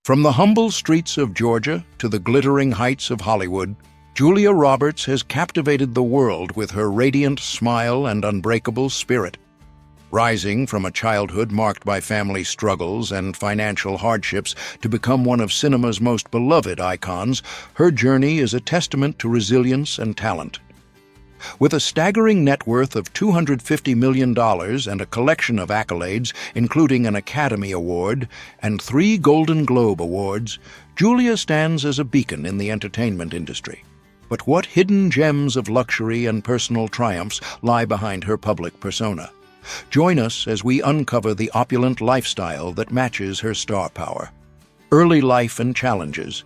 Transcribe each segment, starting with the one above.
From the humble streets of Georgia to the glittering heights of Hollywood, Julia Roberts has captivated the world with her radiant smile and unbreakable spirit. Rising from a childhood marked by family struggles and financial hardships to become one of cinema's most beloved icons, her journey is a testament to resilience and talent. With a staggering net worth of $250 million and a collection of accolades, including an Academy Award and 3 Golden Globe Awards, Julia stands as a beacon in the entertainment industry. But what hidden gems of luxury and personal triumphs lie behind her public persona? Join us as we uncover the opulent lifestyle that matches her star power. Early life and challenges.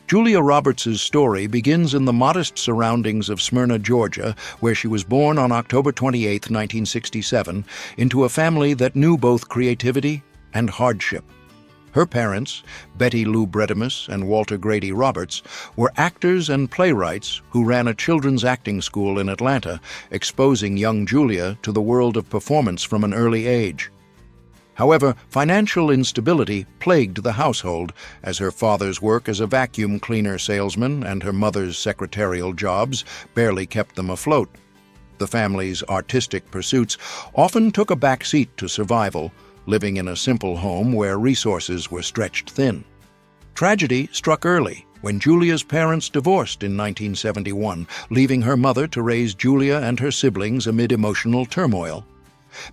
Julia Roberts' story begins in the modest surroundings of Smyrna, Georgia, where she was born on October 28, 1967, into a family that knew both creativity and hardship. Her parents, Betty Lou Bredemus and Walter Grady Roberts, were actors and playwrights who ran a children's acting school in Atlanta, exposing young Julia to the world of performance from an early age. However, financial instability plagued the household, as her father's work as a vacuum cleaner salesman and her mother's secretarial jobs barely kept them afloat. The family's artistic pursuits often took a back seat to survival, living in a simple home where resources were stretched thin. Tragedy struck early when Julia's parents divorced in 1971, leaving her mother to raise Julia and her siblings amid emotional turmoil.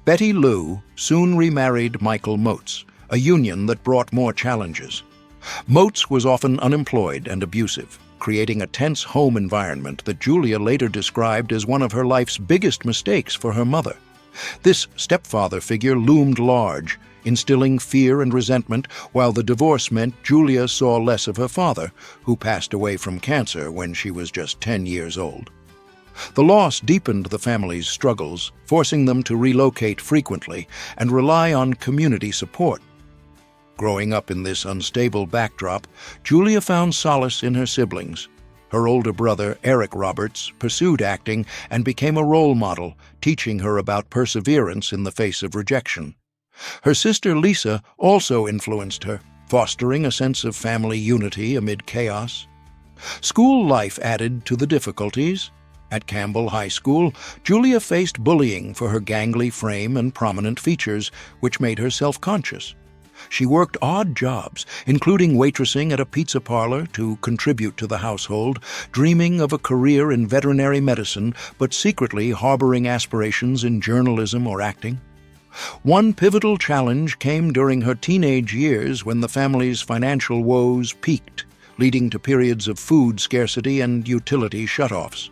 Betty Lou soon remarried Michael Moats, a union that brought more challenges. Moats was often unemployed and abusive, creating a tense home environment that Julia later described as one of her life's biggest mistakes for her mother. This stepfather figure loomed large, instilling fear and resentment, while the divorce meant Julia saw less of her father, who passed away from cancer when she was just 10 years old. The loss deepened the family's struggles, forcing them to relocate frequently and rely on community support. Growing up in this unstable backdrop, Julia found solace in her siblings. Her older brother, Eric Roberts, pursued acting and became a role model, teaching her about perseverance in the face of rejection. Her sister Lisa also influenced her, fostering a sense of family unity amid chaos. School life added to the difficulties. At Campbell High School, Julia faced bullying for her gangly frame and prominent features, which made her self-conscious. She worked odd jobs, including waitressing at a pizza parlor to contribute to the household, dreaming of a career in veterinary medicine, but secretly harboring aspirations in journalism or acting. One pivotal challenge came during her teenage years when the family's financial woes peaked, leading to periods of food scarcity and utility shutoffs.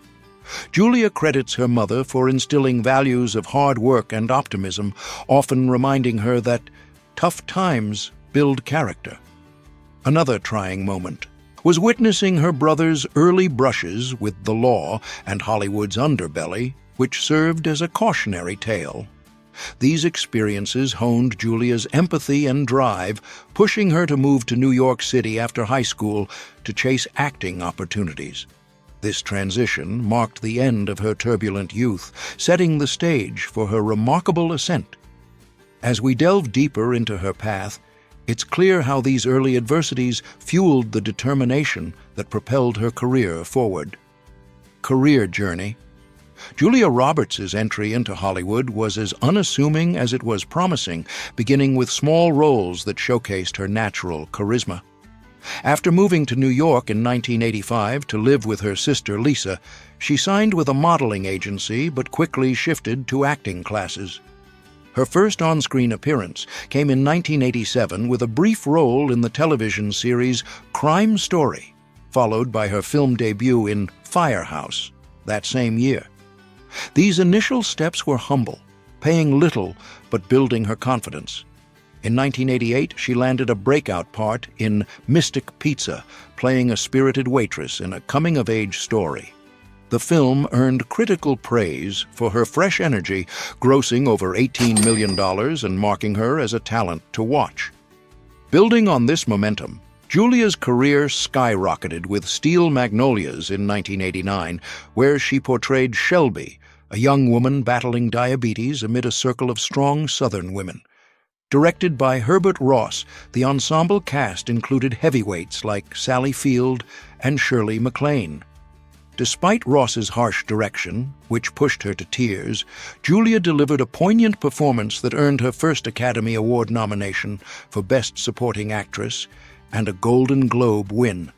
Julia credits her mother for instilling values of hard work and optimism, often reminding her that tough times build character. Another trying moment was witnessing her brother's early brushes with the law and Hollywood's underbelly, which served as a cautionary tale. These experiences honed Julia's empathy and drive, pushing her to move to New York City after high school to chase acting opportunities. This transition marked the end of her turbulent youth, setting the stage for her remarkable ascent. As we delve deeper into her path, it's clear how these early adversities fueled the determination that propelled her career forward. Career journey. Julia Roberts' entry into Hollywood was as unassuming as it was promising, beginning with small roles that showcased her natural charisma. After moving to New York in 1985 to live with her sister Lisa, she signed with a modeling agency but quickly shifted to acting classes. Her first on-screen appearance came in 1987 with a brief role in the television series Crime Story, followed by her film debut in Firehouse that same year. These initial steps were humble, paying little but building her confidence. In 1988, she landed a breakout part in Mystic Pizza, playing a spirited waitress in a coming-of-age story. The film earned critical praise for her fresh energy, grossing over $18 million and marking her as a talent to watch. Building on this momentum, Julia's career skyrocketed with Steel Magnolias in 1989, where she portrayed Shelby, a young woman battling diabetes amid a circle of strong Southern women. Directed by Herbert Ross, the ensemble cast included heavyweights like Sally Field and Shirley MacLaine. Despite Ross's harsh direction, which pushed her to tears, Julia delivered a poignant performance that earned her first Academy Award nomination for Best Supporting Actress and a Golden Globe win.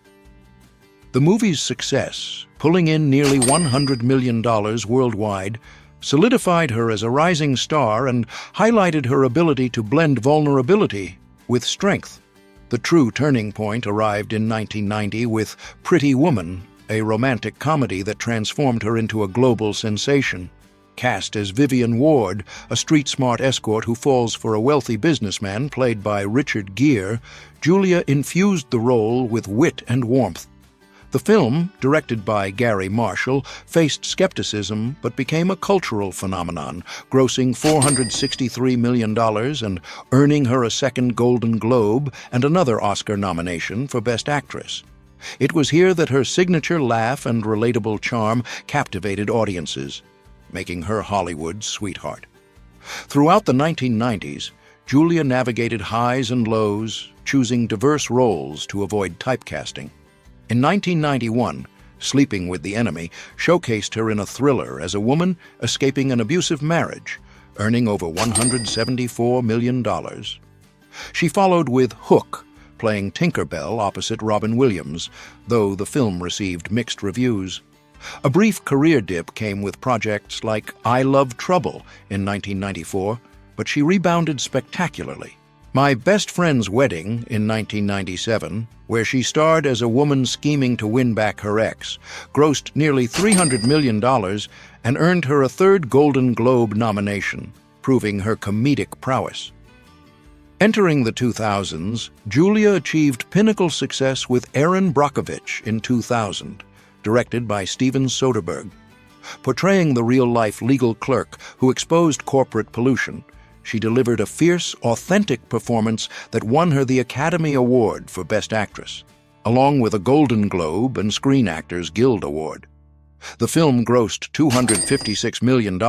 The movie's success, pulling in nearly $100 million worldwide, solidified her as a rising star and highlighted her ability to blend vulnerability with strength. The true turning point arrived in 1990 with Pretty Woman, a romantic comedy that transformed her into a global sensation. Cast as Vivian Ward, a street-smart escort who falls for a wealthy businessman played by Richard Gere, Julia infused the role with wit and warmth. The film, directed by Gary Marshall, faced skepticism but became a cultural phenomenon, grossing $463 million and earning her a second Golden Globe and another Oscar nomination for Best Actress. It was here that her signature laugh and relatable charm captivated audiences, making her Hollywood's sweetheart. Throughout the 1990s, Julia navigated highs and lows, choosing diverse roles to avoid typecasting. In 1991, Sleeping with the Enemy showcased her in a thriller as a woman escaping an abusive marriage, earning over $174 million. She followed with Hook, playing Tinker Bell opposite Robin Williams, though the film received mixed reviews. A brief career dip came with projects like I Love Trouble in 1994, but she rebounded spectacularly. My Best Friend's Wedding in 1997, where she starred as a woman scheming to win back her ex, grossed nearly $300 million and earned her a third Golden Globe nomination, proving her comedic prowess. Entering the 2000s, Julia achieved pinnacle success with Erin Brockovich in 2000, directed by Steven Soderbergh. Portraying the real-life legal clerk who exposed corporate pollution, she delivered a fierce, authentic performance that won her the Academy Award for Best Actress, along with a Golden Globe and Screen Actors Guild Award. The film grossed $256 million,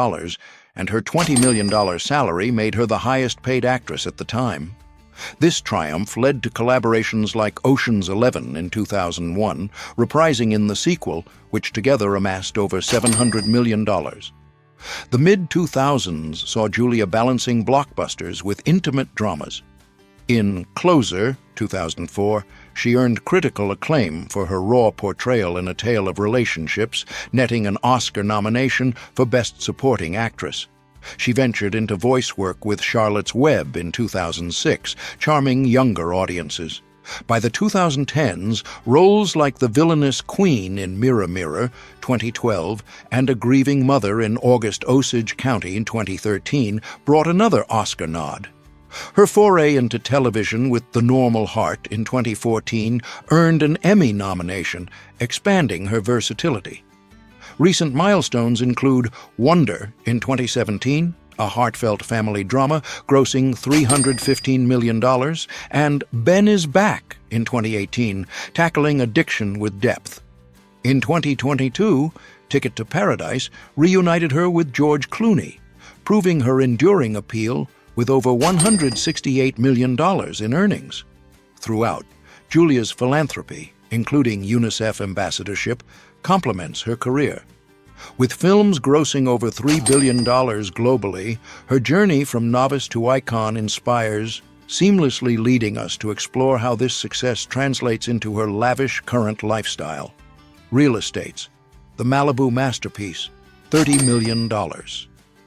and her $20 million salary made her the highest-paid actress at the time. This triumph led to collaborations like Ocean's 11 in 2001, reprising in the sequel, which together amassed over $700 million. The mid-2000s saw Julia balancing blockbusters with intimate dramas. In Closer, 2004, she earned critical acclaim for her raw portrayal in A Tale of Relationships, netting an Oscar nomination for Best Supporting Actress. She ventured into voice work with Charlotte's Web in 2006, charming younger audiences. By the 2010s, roles like the villainous Queen in Mirror Mirror, 2012, and a grieving mother in August Osage County in 2013 brought another Oscar nod. Her foray into television with The Normal Heart in 2014 earned an Emmy nomination, expanding her versatility. Recent milestones include Wonder in 2017, a heartfelt family drama grossing $315 million, and Ben is Back in 2018, tackling addiction with depth. In 2022, Ticket to Paradise reunited her with George Clooney, proving her enduring appeal with over $168 million in earnings. Throughout, Julia's philanthropy, including UNICEF ambassadorship, complements her career. With films grossing over $3 billion globally, her journey from novice to icon inspires, seamlessly leading us to explore how this success translates into her lavish current lifestyle. Real estates. The Malibu masterpiece, $30 million.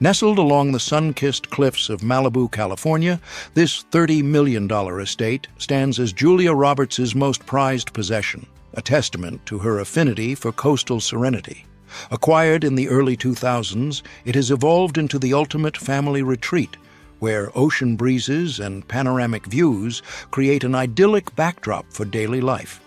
Nestled along the sun-kissed cliffs of Malibu, California, this $30 million estate stands as Julia Roberts' most prized possession, a testament to her affinity for coastal serenity. Acquired in the early 2000s, it has evolved into the ultimate family retreat, where ocean breezes and panoramic views create an idyllic backdrop for daily life.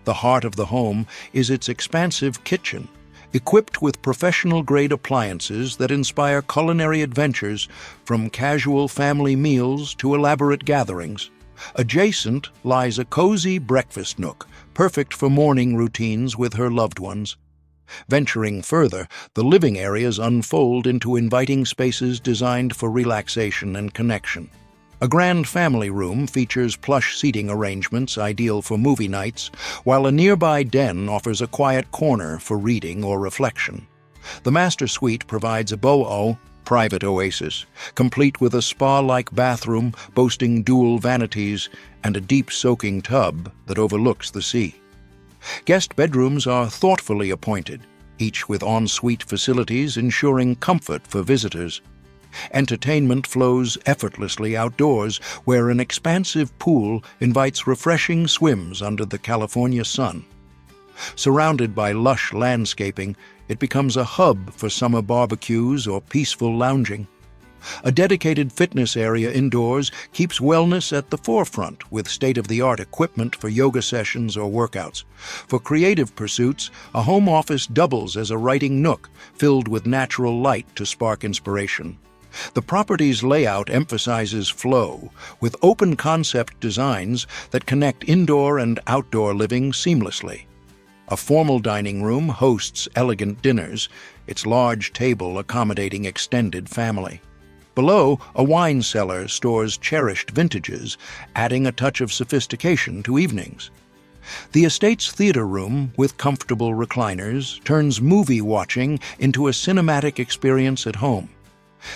The heart of the home is its expansive kitchen, equipped with professional-grade appliances that inspire culinary adventures from casual family meals to elaborate gatherings. Adjacent lies a cozy breakfast nook, perfect for morning routines with her loved ones. Venturing further, the living areas unfold into inviting spaces designed for relaxation and connection. A grand family room features plush seating arrangements ideal for movie nights, while a nearby den offers a quiet corner for reading or reflection. The master suite provides a private oasis, complete with a spa-like bathroom boasting dual vanities and a deep soaking tub that overlooks the sea. Guest bedrooms are thoughtfully appointed, each with ensuite facilities ensuring comfort for visitors. Entertainment flows effortlessly outdoors, where an expansive pool invites refreshing swims under the California sun. Surrounded by lush landscaping, it becomes a hub for summer barbecues or peaceful lounging. A dedicated fitness area indoors keeps wellness at the forefront with state-of-the-art equipment for yoga sessions or workouts. For creative pursuits, a home office doubles as a writing nook filled with natural light to spark inspiration. The property's layout emphasizes flow, with open-concept designs that connect indoor and outdoor living seamlessly. A formal dining room hosts elegant dinners, its large table accommodating extended family. Below, a wine cellar stores cherished vintages, adding a touch of sophistication to evenings. The estate's theater room, with comfortable recliners, turns movie watching into a cinematic experience at home.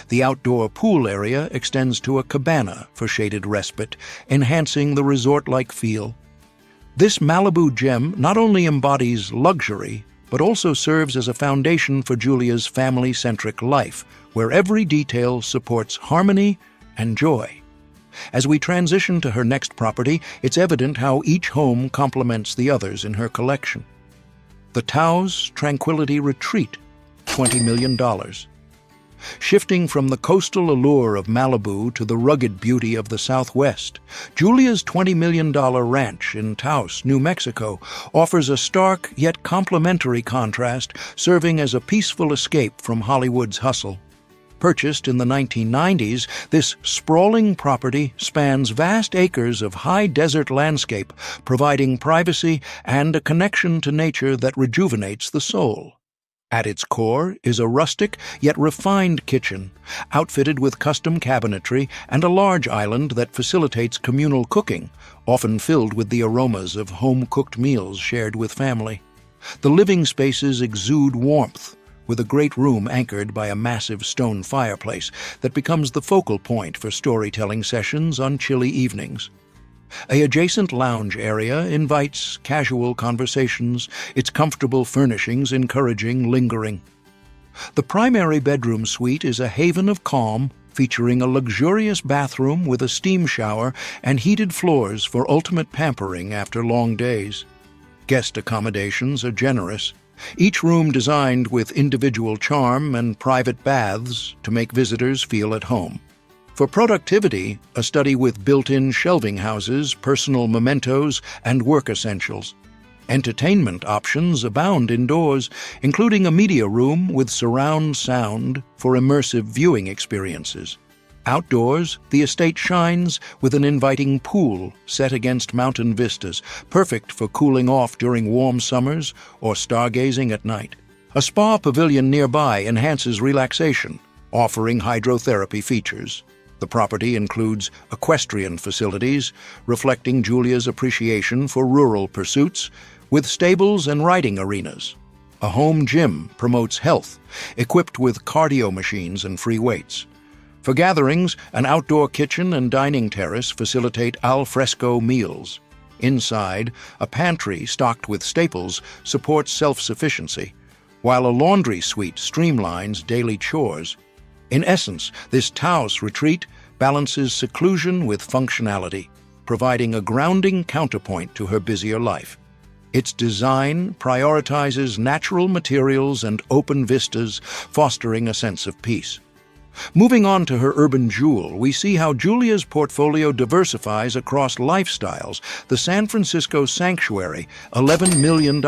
The outdoor pool area extends to a cabana for shaded respite, enhancing the resort-like feel. This Malibu gem not only embodies luxury, but also serves as a foundation for Julia's family-centric life, where every detail supports harmony and joy. As we transition to her next property, it's evident how each home complements the others in her collection. The Taos Tranquility Retreat, $20 million. Shifting from the coastal allure of Malibu to the rugged beauty of the Southwest, Julia's $20 million ranch in Taos, New Mexico, offers a stark yet complementary contrast, serving as a peaceful escape from Hollywood's hustle. Purchased in the 1990s, this sprawling property spans vast acres of high desert landscape, providing privacy and a connection to nature that rejuvenates the soul. At its core is a rustic yet refined kitchen, outfitted with custom cabinetry and a large island that facilitates communal cooking, often filled with the aromas of home-cooked meals shared with family. The living spaces exude warmth, with a great room anchored by a massive stone fireplace that becomes the focal point for storytelling sessions on chilly evenings. An adjacent lounge area invites casual conversations, its comfortable furnishings encouraging lingering. The primary bedroom suite is a haven of calm, featuring a luxurious bathroom with a steam shower and heated floors for ultimate pampering after long days. Guest accommodations are generous, each room designed with individual charm and private baths to make visitors feel at home. For productivity, a study with built-in shelving houses, personal mementos, and work essentials. Entertainment options abound indoors, including a media room with surround sound for immersive viewing experiences. Outdoors, the estate shines with an inviting pool set against mountain vistas, perfect for cooling off during warm summers or stargazing at night. A spa pavilion nearby enhances relaxation, offering hydrotherapy features. The property includes equestrian facilities, reflecting Julia's appreciation for rural pursuits, with stables and riding arenas. A home gym promotes health, equipped with cardio machines and free weights. For gatherings, an outdoor kitchen and dining terrace facilitate al fresco meals. Inside, a pantry stocked with staples supports self-sufficiency, while a laundry suite streamlines daily chores. In essence, this Taos retreat balances seclusion with functionality, providing a grounding counterpoint to her busier life. Its design prioritizes natural materials and open vistas, fostering a sense of peace. Moving on to her urban jewel, we see how Julia's portfolio diversifies across lifestyles. The San Francisco Sanctuary, $11 million.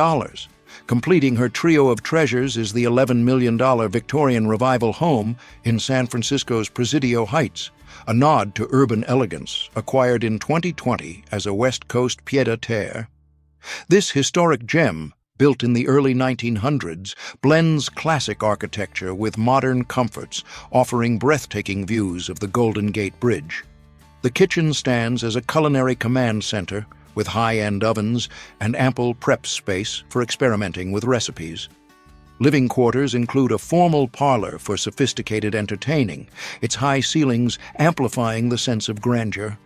Completing her trio of treasures is the $11 million Victorian Revival home in San Francisco's Presidio Heights, a nod to urban elegance, acquired in 2020 as a West Coast pied-à-terre. This historic gem, built in the early 1900s, blends classic architecture with modern comforts, offering breathtaking views of the Golden Gate Bridge. The kitchen stands as a culinary command center with high-end ovens and ample prep space for experimenting with recipes. Living quarters include a formal parlor for sophisticated entertaining, its high ceilings amplifying the sense of grandeur.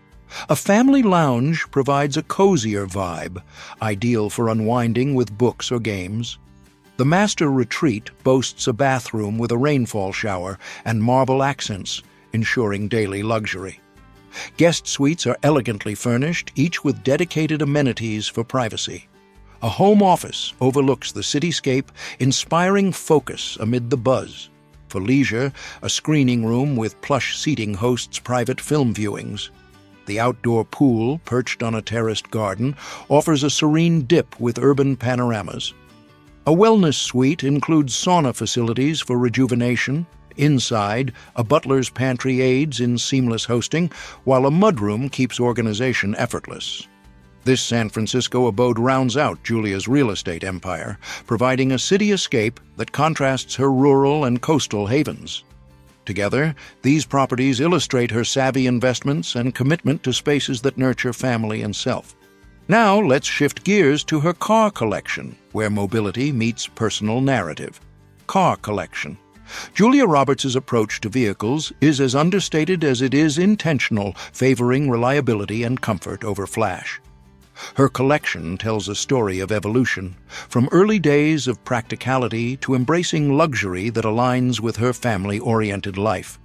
A family lounge provides a cozier vibe, ideal for unwinding with books or games. The master retreat boasts a bathroom with a rainfall shower and marble accents, ensuring daily luxury. Guest suites are elegantly furnished, each with dedicated amenities for privacy. A home office overlooks the cityscape, inspiring focus amid the buzz. For leisure, a screening room with plush seating hosts private film viewings. The outdoor pool, perched on a terraced garden, offers a serene dip with urban panoramas. A wellness suite includes sauna facilities for rejuvenation. Inside, a butler's pantry aids in seamless hosting, while a mudroom keeps organization effortless. This San Francisco abode rounds out Julia's real estate empire, providing a city escape that contrasts her rural and coastal havens. Together, these properties illustrate her savvy investments and commitment to spaces that nurture family and self. Now let's shift gears to her car collection, where mobility meets personal narrative. Car collection. Julia Roberts' approach to vehicles is as understated as it is intentional, favoring reliability and comfort over flash. Her collection tells a story of evolution, from early days of practicality to embracing luxury that aligns with her family-oriented life.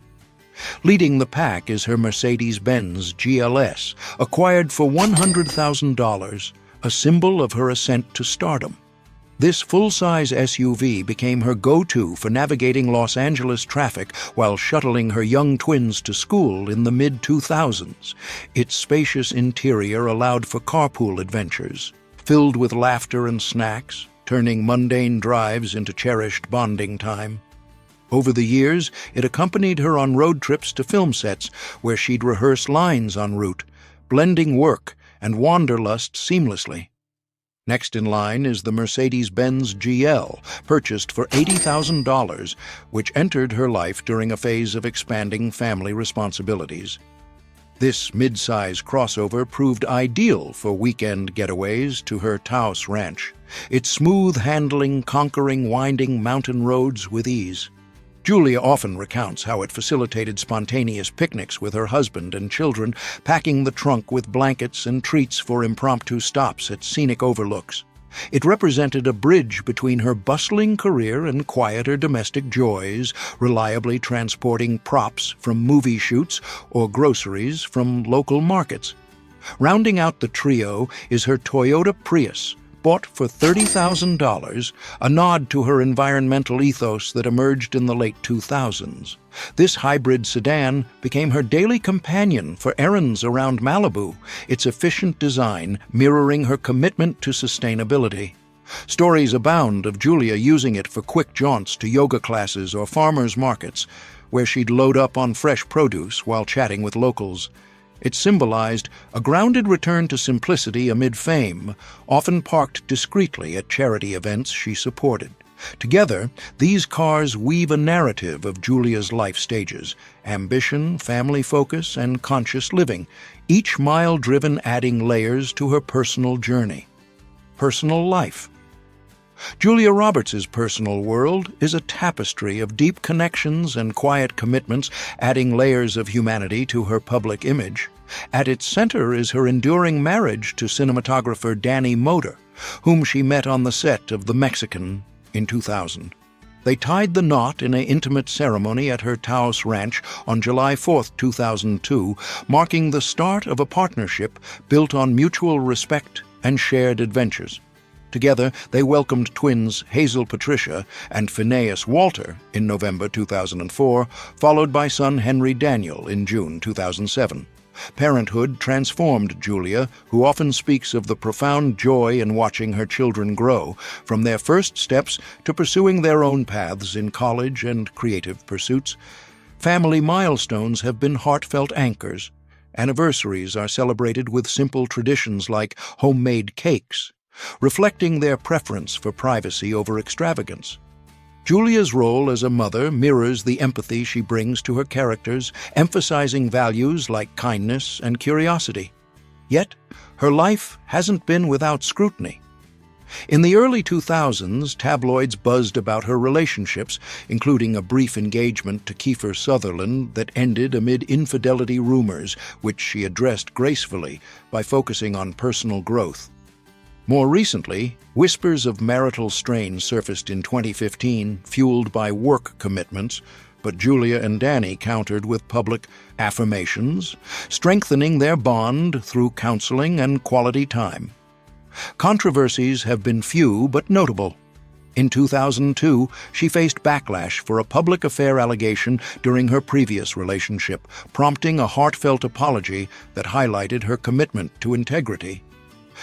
Leading the pack is her Mercedes-Benz GLS, acquired for $100,000, a symbol of her ascent to stardom. This full-size SUV became her go-to for navigating Los Angeles traffic while shuttling her young twins to school in the mid-2000s. Its spacious interior allowed for carpool adventures, filled with laughter and snacks, turning mundane drives into cherished bonding time. Over the years, it accompanied her on road trips to film sets where she'd rehearse lines en route, blending work and wanderlust seamlessly. Next in line is the Mercedes-Benz GL, purchased for $80,000, which entered her life during a phase of expanding family responsibilities. This mid-size crossover proved ideal for weekend getaways to her Taos ranch, its smooth handling conquering winding mountain roads with ease. Julia often recounts how it facilitated spontaneous picnics with her husband and children, packing the trunk with blankets and treats for impromptu stops at scenic overlooks. It represented a bridge between her bustling career and quieter domestic joys, reliably transporting props from movie shoots or groceries from local markets. Rounding out the trio is her Toyota Prius, bought for $30,000, a nod to her environmental ethos that emerged in the late 2000s. This hybrid sedan became her daily companion for errands around Malibu, its efficient design mirroring her commitment to sustainability. Stories abound of Julia using it for quick jaunts to yoga classes or farmers' markets, where she'd load up on fresh produce while chatting with locals. It symbolized a grounded return to simplicity amid fame, often parked discreetly at charity events she supported. Together, these cars weave a narrative of Julia's life stages: ambition, family focus, and conscious living, each mile driven adding layers to her personal journey. Personal life. Julia Roberts' personal world is a tapestry of deep connections and quiet commitments, adding layers of humanity to her public image. At its center is her enduring marriage to cinematographer Danny Moder, whom she met on the set of The Mexican in 2000. They tied the knot in an intimate ceremony at her Taos ranch on July 4, 2002, marking the start of a partnership built on mutual respect and shared adventures. Together, they welcomed twins Hazel Patricia and Phineas Walter in November 2004, followed by son Henry Daniel in June 2007. Parenthood transformed Julia, who often speaks of the profound joy in watching her children grow, from their first steps to pursuing their own paths in college and creative pursuits. Family milestones have been heartfelt anchors. Anniversaries are celebrated with simple traditions like homemade cakes, reflecting their preference for privacy over extravagance. Julia's role as a mother mirrors the empathy she brings to her characters, emphasizing values like kindness and curiosity. Yet, her life hasn't been without scrutiny. In the early 2000s, tabloids buzzed about her relationships, including a brief engagement to Kiefer Sutherland that ended amid infidelity rumors, which she addressed gracefully by focusing on personal growth. More recently, whispers of marital strain surfaced in 2015, fueled by work commitments, but Julia and Danny countered with public affirmations, strengthening their bond through counseling and quality time. Controversies have been few but notable. In 2002, she faced backlash for a public affair allegation during her previous relationship, prompting a heartfelt apology that highlighted her commitment to integrity.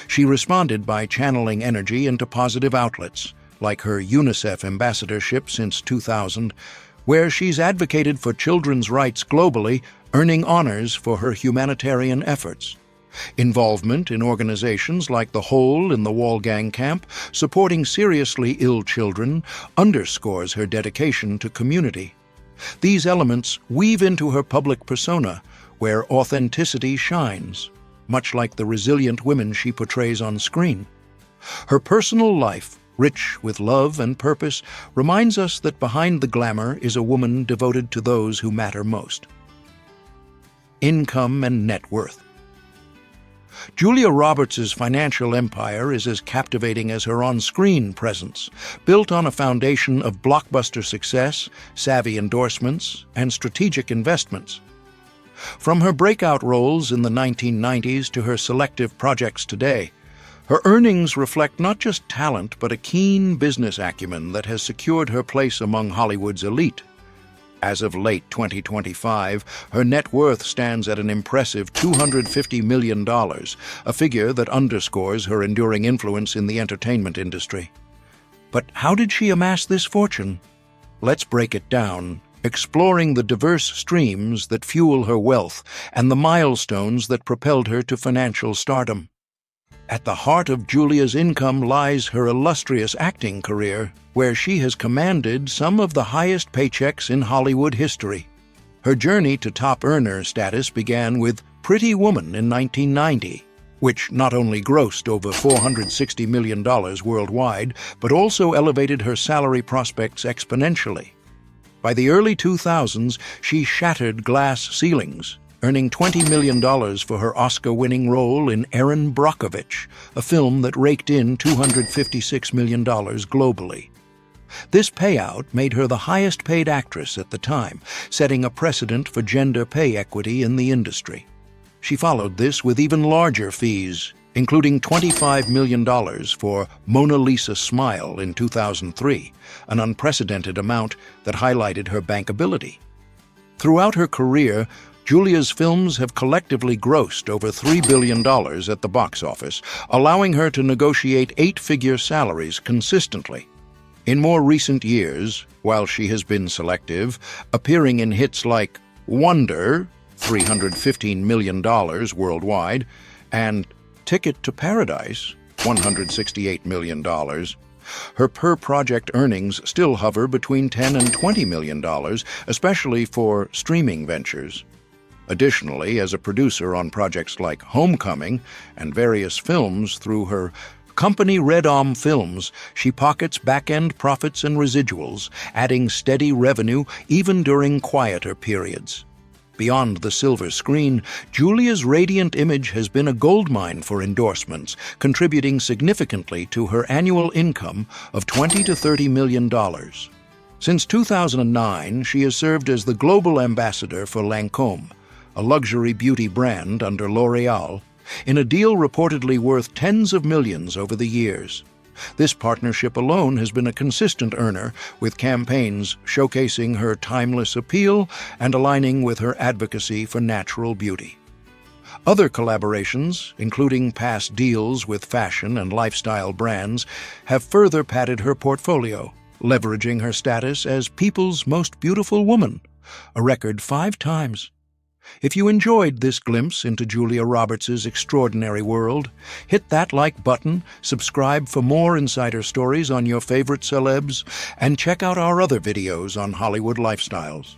She responded by channeling energy into positive outlets, like her UNICEF ambassadorship since 2000, where she's advocated for children's rights globally, earning honors for her humanitarian efforts. Involvement in organizations like the Hole in the Wall Gang Camp, supporting seriously ill children, underscores her dedication to community. These elements weave into her public persona, where authenticity shines, much like the resilient women she portrays on screen. Her personal life, rich with love and purpose, reminds us that behind the glamour is a woman devoted to those who matter most. Income and net worth. Julia Roberts' financial empire is as captivating as her on-screen presence, built on a foundation of blockbuster success, savvy endorsements, and strategic investments. From her breakout roles in the 1990s to her selective projects today, her earnings reflect not just talent but a keen business acumen that has secured her place among Hollywood's elite. As of late 2025, her net worth stands at an impressive $250 million, a figure that underscores her enduring influence in the entertainment industry. But how did she amass this fortune? Let's break it down, exploring the diverse streams that fuel her wealth and the milestones that propelled her to financial stardom. At the heart of Julia's income lies her illustrious acting career, where she has commanded some of the highest paychecks in Hollywood history. Her journey to top earner status began with Pretty Woman in 1990, which not only grossed over $460 million worldwide, but also elevated her salary prospects exponentially. By the early 2000s, she shattered glass ceilings, earning $20 million for her Oscar-winning role in Erin Brockovich, a film that raked in $256 million globally. This payout made her the highest-paid actress at the time, setting a precedent for gender pay equity in the industry. She followed this with even larger fees, including $25 million for Mona Lisa Smile in 2003, an unprecedented amount that highlighted her bankability. Throughout her career, Julia's films have collectively grossed over $3 billion at the box office, allowing her to negotiate eight-figure salaries consistently. In more recent years, while she has been selective, appearing in hits like Wonder, $315 million worldwide, and Ticket to Paradise, $168 million, her per-project earnings still hover between $10 and $20 million, especially for streaming ventures. Additionally, as a producer on projects like Homecoming and various films through her company Red Arm Films, she pockets back-end profits and residuals, adding steady revenue even during quieter periods. Beyond the silver screen, Julia's radiant image has been a goldmine for endorsements, contributing significantly to her annual income of $20 to $30 million. Since 2009, she has served as the global ambassador for Lancôme, a luxury beauty brand under L'Oréal, in a deal reportedly worth tens of millions over the years. This partnership alone has been a consistent earner, with campaigns showcasing her timeless appeal and aligning with her advocacy for natural beauty. Other collaborations, including past deals with fashion and lifestyle brands, have further padded her portfolio, leveraging her status as People's Most Beautiful Woman, a record 5 times. If you enjoyed this glimpse into Julia Roberts' extraordinary world, hit that like button, subscribe for more insider stories on your favorite celebs, and check out our other videos on Hollywood lifestyles.